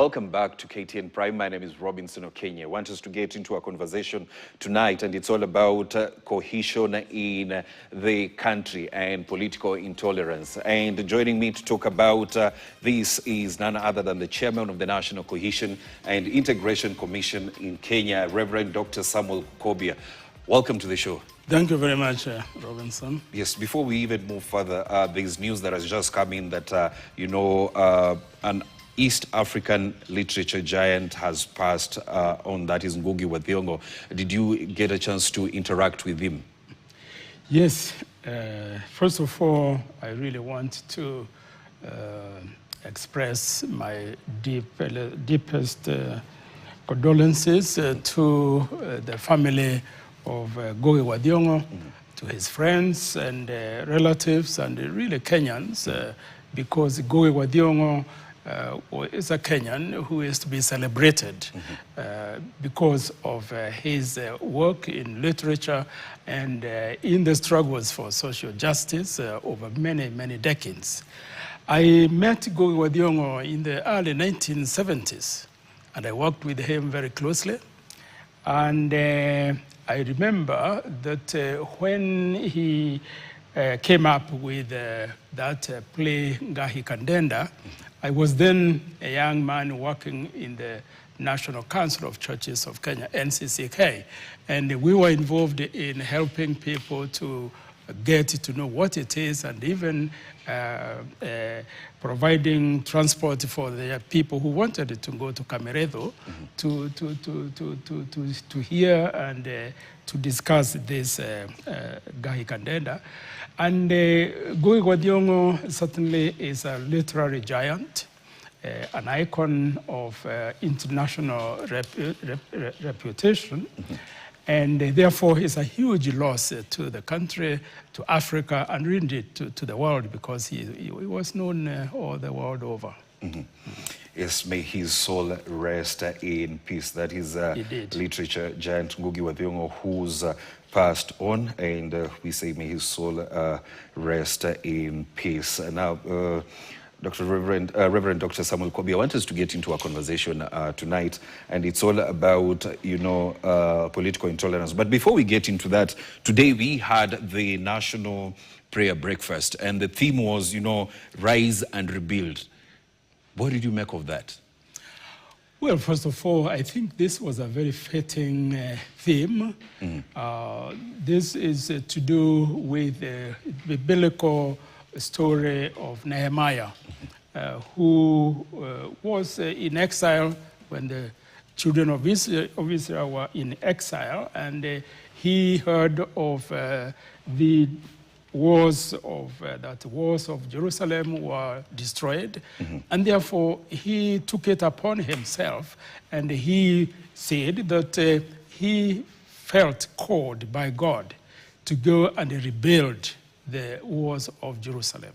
Welcome back to KTN Prime. My name is Robinson Okenya. I want us to get into a conversation tonight, and it's all about cohesion in the country and political intolerance. And joining me to talk about this is none other than the chairman of the National Cohesion and Integration Commission in Kenya, Reverend Dr. Samuel Kobia. Welcome to the show. Thank you very much, Robinson. Yes, before we even move further, there's news that has just come in that, an East African literature giant has passed on, that is Ngugi wa Thiong'o. Did you get a chance to interact with him? Yes. First of all, I really want to express my deepest condolences to the family of Ngugi wa Thiong'o, to his friends and relatives and really Kenyans, because Ngugi wa Thiong'o is a Kenyan who is to be celebrated because of his work in literature and in the struggles for social justice over many, many decades. I met Ngugi wa Thiong'o in the early 1970s, and I worked with him very closely. And I remember that when he came up with that play, Ngahi Kandenda, I was then a young man working in the National Council of Churches of Kenya, NCIC, and we were involved in helping people to get to know what it is, and even providing transport for the people who wanted to go to Kameredo to hear and to discuss this Ngahi Kandenda. And Ngugi wa Thiong'o certainly is a literary giant, an icon of international reputation, and therefore is a huge loss to the country, to Africa, and really to the world, because he was known all the world over. Yes, may his soul rest in peace. That is literature giant Ngugi wa Thiong'o, who's passed on, and we say may his soul rest in peace. Now, Reverend Dr. Samuel Kobia, I want us to get into a conversation tonight, and it's all about, political intolerance. But before we get into that, today we had the National Prayer Breakfast, and the theme was, rise and rebuild. What did you make of that? Well, first of all, I think this was a very fitting theme. This is to do with the biblical story of Nehemiah, who was in exile when the children of Israel were in exile, and he heard of the wars of Jerusalem were destroyed, and therefore he took it upon himself, and he said that he felt called by God to go and rebuild the walls of Jerusalem.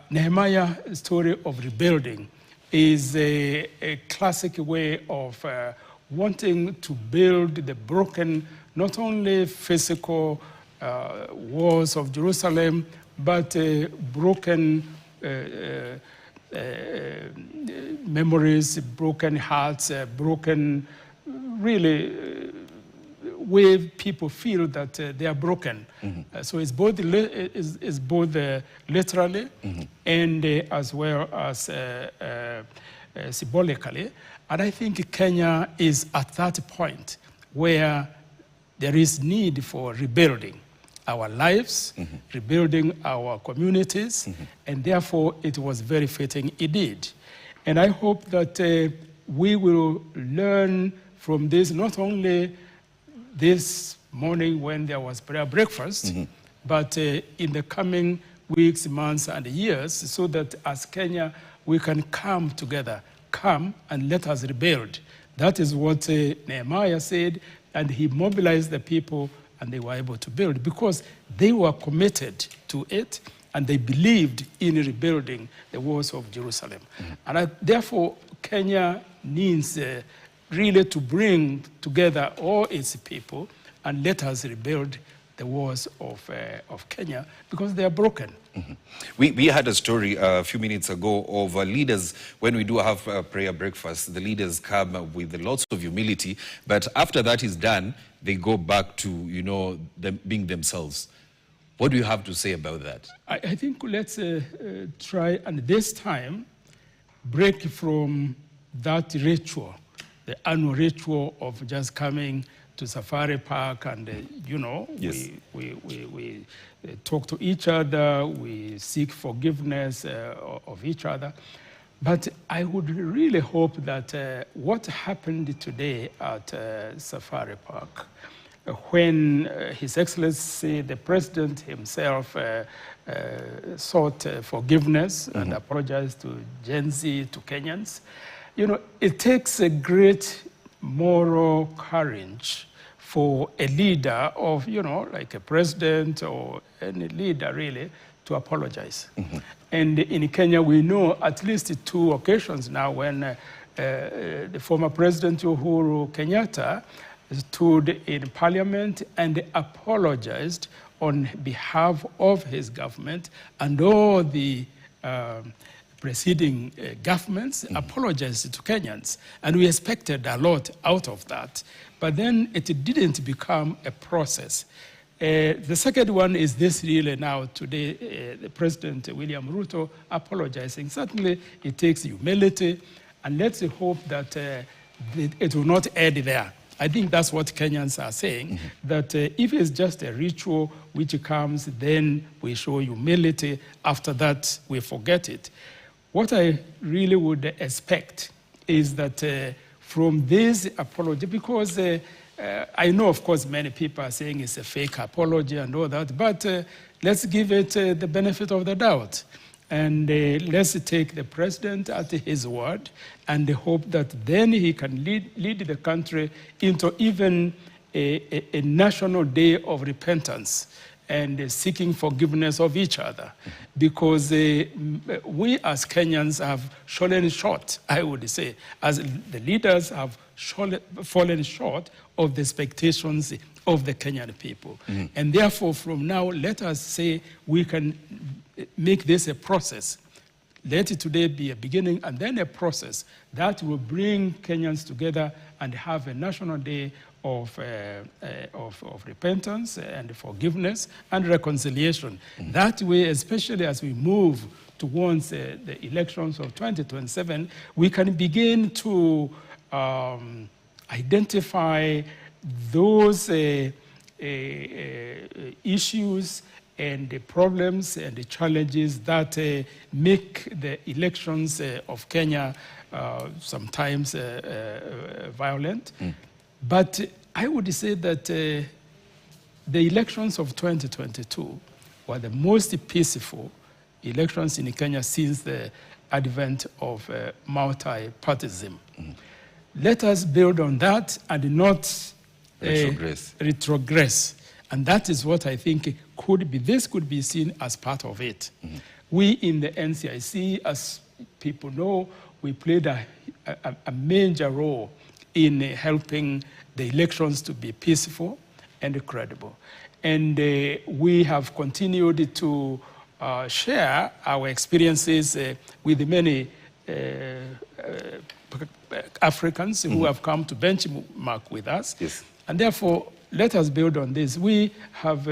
Nehemiah's story of rebuilding is a classic way of wanting to build the broken, not only physical walls of Jerusalem, but broken memories, broken hearts, broken, really, way people feel that they are broken. So it's both literally and as well as symbolically. And I think Kenya is at that point where there is need for rebuilding our lives, rebuilding our communities, and therefore it was very fitting indeed. And I hope that we will learn from this, not only this morning when there was prayer breakfast, but in the coming weeks, months, and years, so that as Kenya, we can come together, come and let us rebuild. That is what Nehemiah said, and he mobilized the people, and they were able to build because they were committed to it, and they believed in rebuilding the walls of Jerusalem. And therefore, Kenya needs really to bring together all its people and let us rebuild the wars of Kenya, because they are broken. Mm-hmm. We had a story a few minutes ago of leaders, when we do have prayer breakfast, the leaders come with lots of humility, but after that is done, they go back to, you know, them being themselves. What do you have to say about that? I think let's try, and this time, break from that ritual, the annual ritual of just coming to Safari Park and, you know, yes. we talk to each other, we seek forgiveness of each other. But I would really hope that what happened today at Safari Park, when His Excellency, the President himself, sought forgiveness and apologized to Gen Z, to Kenyans, you know, it takes a great moral courage for a leader of, you know, like a president or any leader really, to apologize. And in Kenya, we know at least 2 occasions now when the former President Uhuru Kenyatta stood in Parliament and apologized on behalf of his government, and all the preceding governments apologized to Kenyans. And we expected a lot out of that. But then it didn't become a process. The second one is this really now today, the President William Ruto apologizing. Certainly it takes humility, and let's hope that it will not end there. I think that's what Kenyans are saying, that if it's just a ritual which comes, then we show humility. After that, we forget it. What I really would expect is that from this apology, because I know, of course, many people are saying it's a fake apology and all that, but let's give it the benefit of the doubt. And let's take the president at his word and hope that then he can lead the country into even a national day of repentance and seeking forgiveness of each other. Because we as Kenyans have fallen short, I would say, as the leaders have fallen short of the expectations of the Kenyan people. And therefore, from now, let us say we can make this a process. Let it today be a beginning and then a process that will bring Kenyans together and have a national day of repentance and forgiveness and reconciliation. That way, especially as we move towards the elections of 2027, we can begin to identify those issues and the problems and the challenges that make the elections of Kenya sometimes violent. But I would say that the elections of 2022 were the most peaceful elections in Kenya since the advent of multi-partyism. Let us build on that and not retrogress. And that is what I think could be, this could be seen as part of it. We in the NCIC, as people know, we played a major role in helping the elections to be peaceful and credible. And we have continued to share our experiences with the many Africans who have come to benchmark with us. Yes. And therefore, let us build on this. We have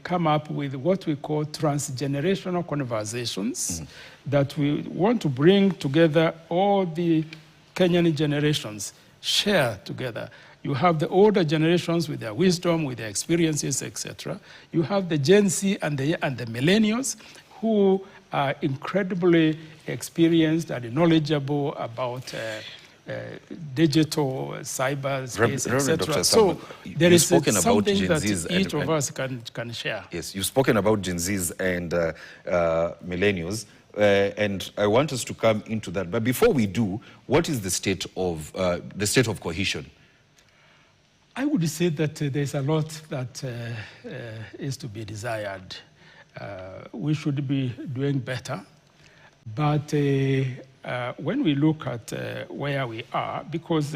come up with what we call transgenerational conversations that we want to bring together all the Kenyan generations, share together. You have the older generations with their wisdom, with their experiences, etc. You have the Gen Z and the millennials who are incredibly experienced and knowledgeable about digital, cyberspace, etc. So there is something that each of us can share. Yes, you've spoken about Gen Zs and millennials, and I want us to come into that. But before we do, what is the state of cohesion? I would say that there's a lot that is to be desired. We should be doing better, but when we look at where we are, because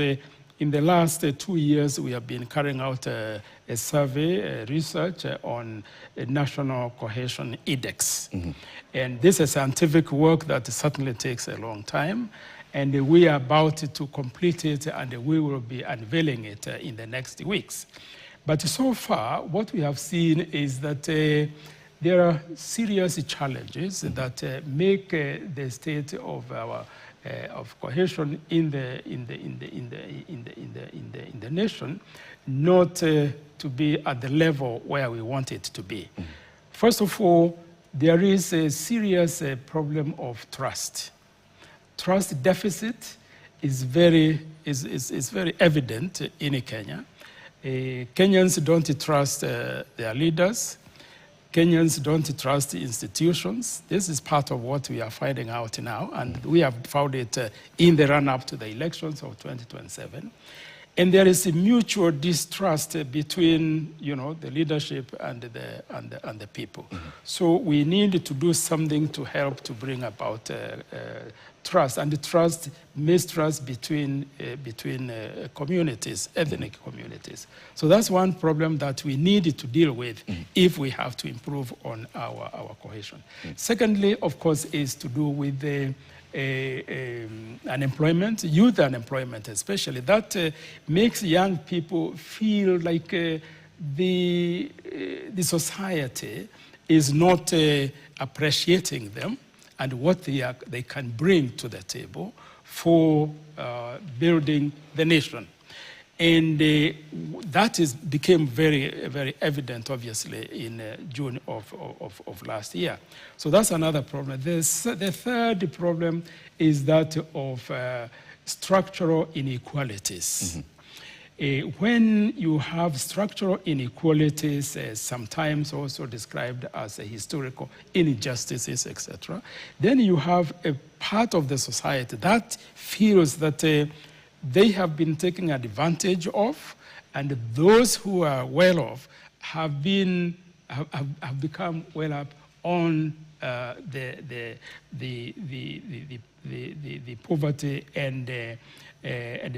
in the last 2 years, we have been carrying out a survey, research on a national cohesion index. And this is scientific work that certainly takes a long time. And we are about to complete it, and we will be unveiling it in the next weeks. But so far, what we have seen is that there are serious challenges that make the state of our of cohesion in the nation not to be at the level where we want it to be. First of all, there is a serious problem of trust. Trust deficit is very evident in Kenya. Kenyans don't trust their leaders. Kenyans don't trust institutions. This is part of what we are finding out now, and we have found it in the run-up to the elections of 2027. And there is a mutual distrust between, the leadership and the people. So we need to do something to help to bring about trust, and the mistrust between communities, ethnic communities. So that's one problem that we need to deal with if we have to improve on our cohesion. Secondly, of course, is to do with the unemployment, youth unemployment especially. That makes young people feel like the society is not appreciating them and what they can bring to the table for building the nation. And that became very, very evident, obviously, in June of last year. So that's another problem. The third problem is that of structural inequalities. When you have structural inequalities, sometimes also described as historical injustices, etc., then you have a part of the society that feels that they have been taken advantage of, and those who are well off have become well up on the poverty and the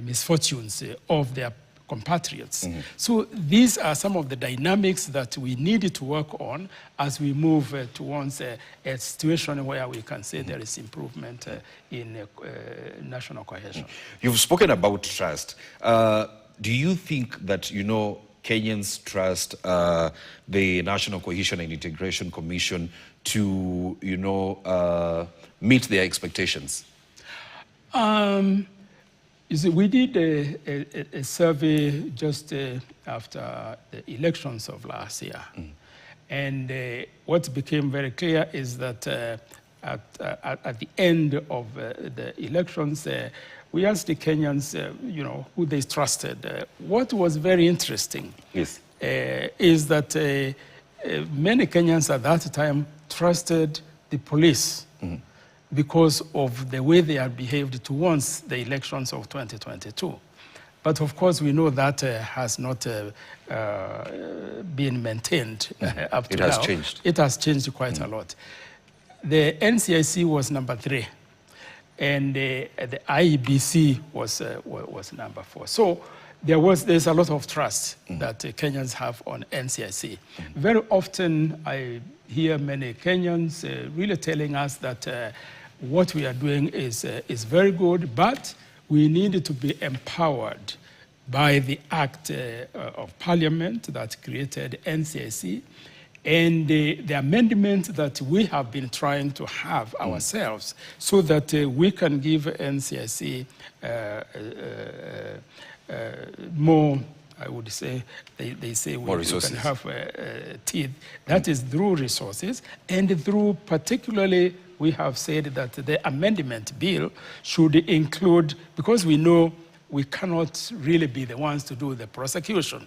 misfortunes of their compatriots. So these are some of the dynamics that we need to work on as we move towards a situation where we can say there is improvement in national cohesion. You've spoken about trust. Do you think that, Kenyans trust the National Cohesion and Integration Commission to, meet their expectations? You see, we did a survey just after the elections of last year. And what became very clear is that at the end of the elections, we asked the Kenyans, who they trusted. What was very interesting is that many Kenyans at that time trusted the police because of the way they had behaved towards the elections of 2022. But of course, we know that has not been maintained up to now. It has changed. It has changed quite a lot. The NCIC was number 3, and the IEBC was number 4. So there's a lot of trust that Kenyans have on NCIC. Very often, I hear many Kenyans really telling us that what we are doing is very good, but we need to be empowered by the Act of Parliament that created NCIC and the amendment that we have been trying to have ourselves so that we can give NCIC more, I would say, they say we can have teeth. That is through resources and through particularly we have said that the amendment bill should include, because we know we cannot really be the ones to do the prosecution.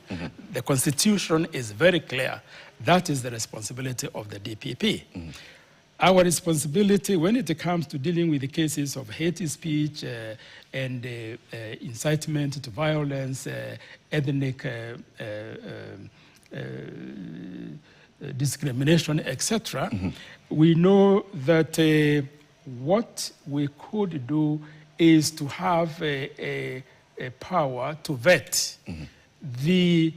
The Constitution is very clear. That is the responsibility of the DPP. Our responsibility when it comes to dealing with the cases of hate speech and incitement to violence, ethnic discrimination, etc., we know that what we could do is to have a power to vet the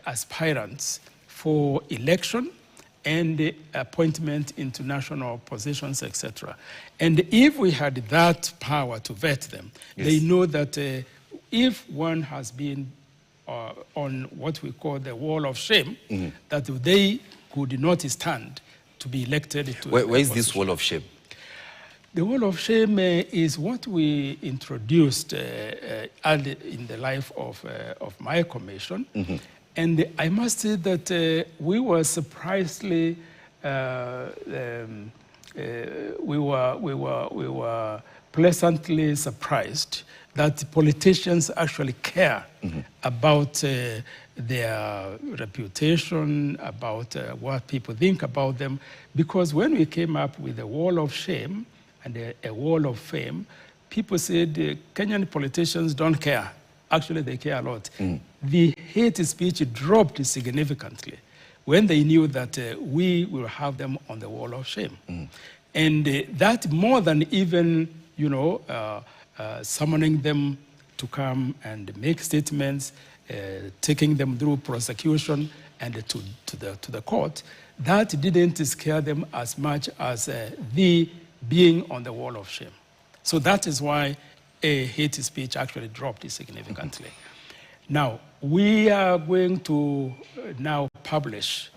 aspirants for election and appointment into national positions, etc. And if we had that power to vet them, they know that if one has been on what we call the wall of shame, that they could not stand to be elected to Where is this wall of shame? The wall of shame is what we introduced early in the life of my commission. And I must say that we were surprisingly, we were pleasantly surprised that politicians actually care about their reputation, about what people think about them. Because when we came up with a wall of shame and a wall of fame, people said Kenyan politicians don't care. Actually, they care a lot. The hate speech dropped significantly when they knew that we will have them on the wall of shame. And that more than even, summoning them to come and make statements, taking them through prosecution and to the court, that didn't scare them as much as the being on the wall of shame. So that is why hate speech actually dropped significantly. Now, we are going to now publish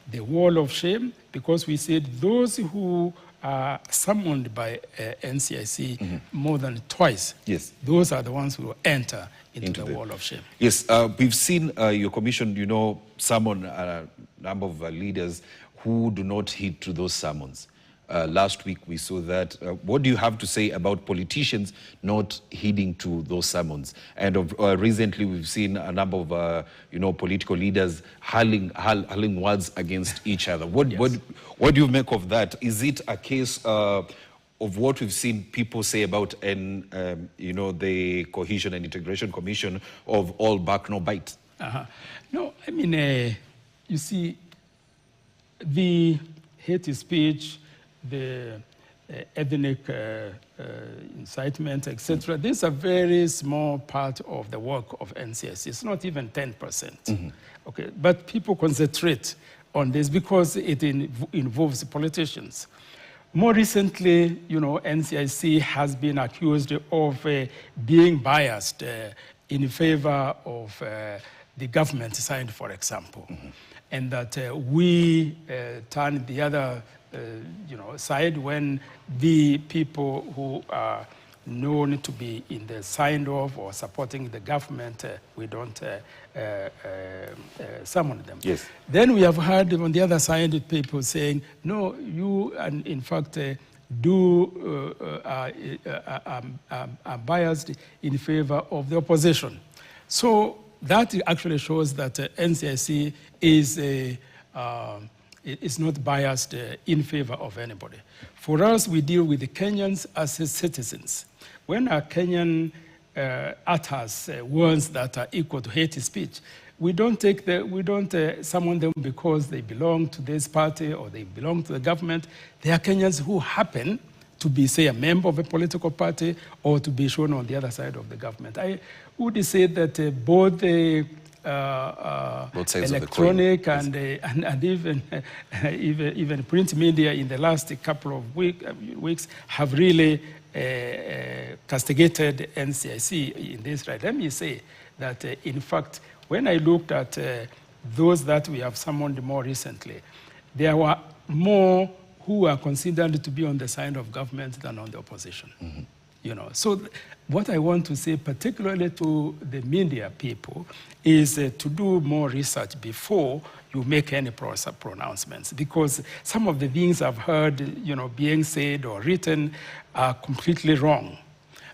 the wall of shame because we said those who are summoned by NCIC more than twice, those are the ones who will enter into the wall of shame. Yes, we've seen your commission, summon a number of leaders who do not heed to those summons. Last week we saw that. What do you have to say about politicians not heeding to those summons? And recently we've seen a number of political leaders hurling words against each other. What do you make of that? Is it a case of what we've seen people say about the Cohesion and Integration Commission of all bark no bite? No, I mean, you see, the hate speech, the ethnic incitement, etc. This is a very small part of the work of NCIC. It's not even 10%. Okay, but people concentrate on this because it involves politicians. More recently, NCIC has been accused of being biased in favor of the government side, for example, and that we turn the other side when the people who are known to be in the side of or supporting the government, we don't summon them. Yes. Then we have heard on the other side people saying, no, you, and in fact, are biased in favor of the opposition. So that actually shows that NCIC is not biased in favor of anybody. For us, we deal with the Kenyans as citizens. When a Kenyan utters words that are equal to hate speech, we don't summon them because they belong to this party or they belong to the government. They are Kenyans who happen to be, say, a member of a political party or to be shown on the other side of the government. I would say that both the electronic and even print media in the last couple of weeks have really castigated NCIC in this right. Let me say that, in fact, when I looked at those that we have summoned more recently, there were more who are considered to be on the side of government than on the opposition. So what I want to say, particularly to the media people, is to do more research before you make any pronouncements, because some of the things I've heard, being said or written are completely wrong.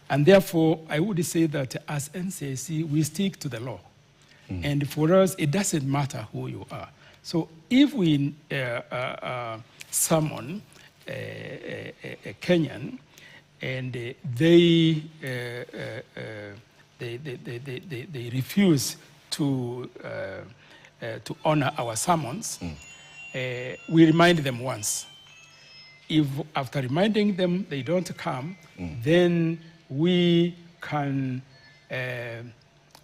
And therefore, I would say that as NCIC, we stick to the law. And for us, it doesn't matter who you are. So if we summon a Kenyan, and they refuse to honor our summons, we remind them once. If after reminding them they don't come, then we can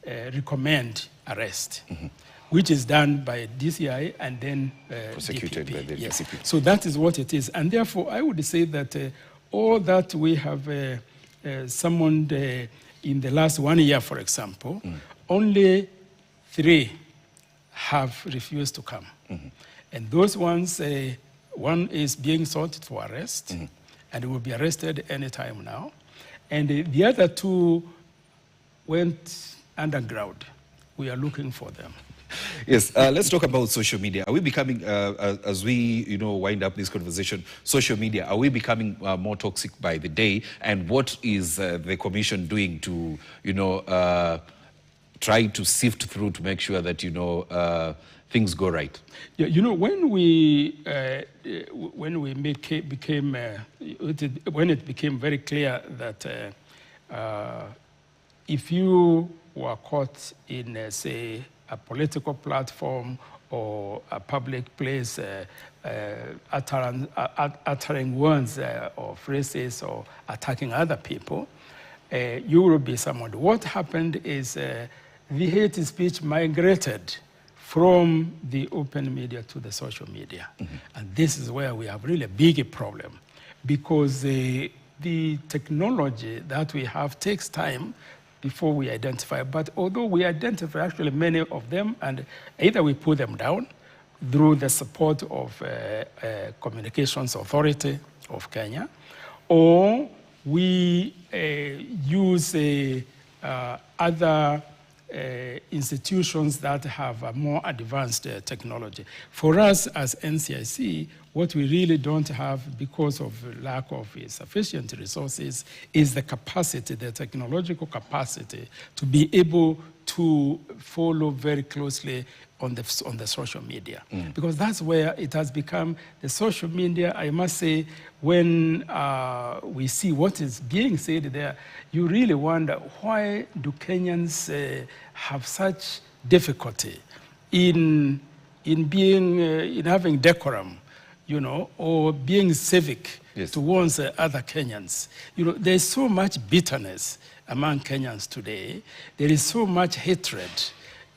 recommend arrest, which is done by DCI and then prosecuted DPP. by the yes. DPP. So that is what it is. And therefore, I would say that all that we have summoned in the last 1 year, for example, only 3 have refused to come. And those ones, one is being sought for arrest, and will be arrested any time now. And the other 2 went underground. We are looking for them. Yes, let's talk about social media. Are we becoming, as we wind up this conversation, social media, are we becoming more toxic by the day? And what is the commission doing to, try to sift through to make sure that, things go right? Yeah, when it became very clear that if you were caught in, say, a political platform or a public place uttering words or phrases or attacking other people, you will be summoned. What happened is the hate speech migrated from the open media to the social media. And this is where we have really a big problem, because the technology that we have takes time before we identify. But although we identify actually many of them, and either we put them down through the support of Communications Authority of Kenya, or we use other institutions that have a more advanced technology. For us as NCIC, what we really don't have, because of lack of sufficient resources, is the capacity, the technological capacity, to be able to follow very closely on the social media. Because that's where it has become, the social media, I must say, when we see what is being said there, you really wonder, why do Kenyans have such difficulty in having decorum, or being civic towards other Kenyans? There's so much bitterness among Kenyans today. There is so much hatred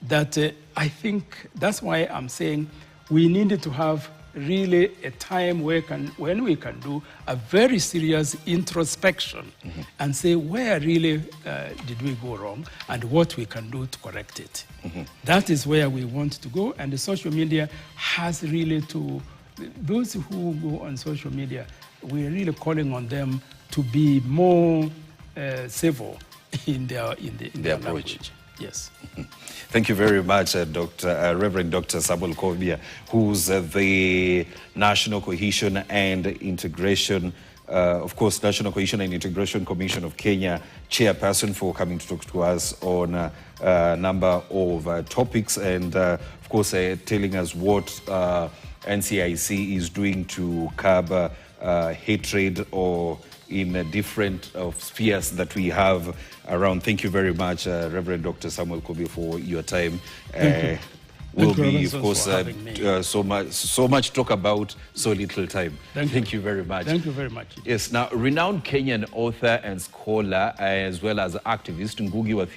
that I think that's why I'm saying we needed to have really a time when we can do a very serious introspection and say where really did we go wrong and what we can do to correct it. That is where we want to go, and the social media has really to, those who go on social media, we're really calling on them to be more civil in their approach. Language. Yes. Thank you very much, Reverend Dr. Samuel Kobia, who's the National Cohesion and Integration, National Cohesion and Integration Commission of Kenya chairperson, for coming to talk to us on a number of topics, and of course telling us what NCIC is doing to curb hatred or in different spheres that we have around. Thank you very much, Reverend Dr. Samuel Kobia, for your time. Will be, of course, so much talk about, so little time. Thank you very much. Thank you very much. Yes, now, renowned Kenyan author and scholar, as well as activist, Ngugi wa Thiong'o